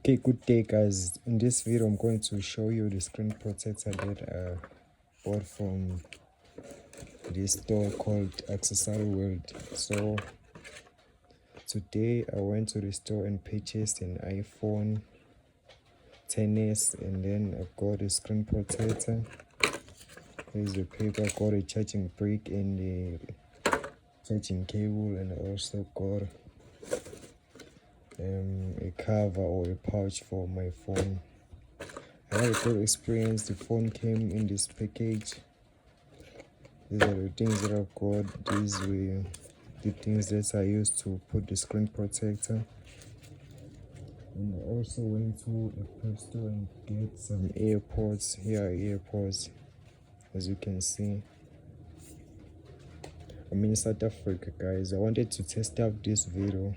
Okay, good day guys. In this video I'm going to show you the screen protector that I bought from this store called Accessory World. So today I went to the store and purchased an iPhone 10s, and then I got a screen protector. Here's the paper. I got a charging brick and the charging cable, and I also got a cover or a pouch for my phone. I had a good experience. The phone came in this package. These are the things that I've got. These were the things that I used to put the screen protector. And I also went to a pet store and get some AirPods. Here are AirPods, as you can see. I'm in South Africa, guys. I wanted to test out this video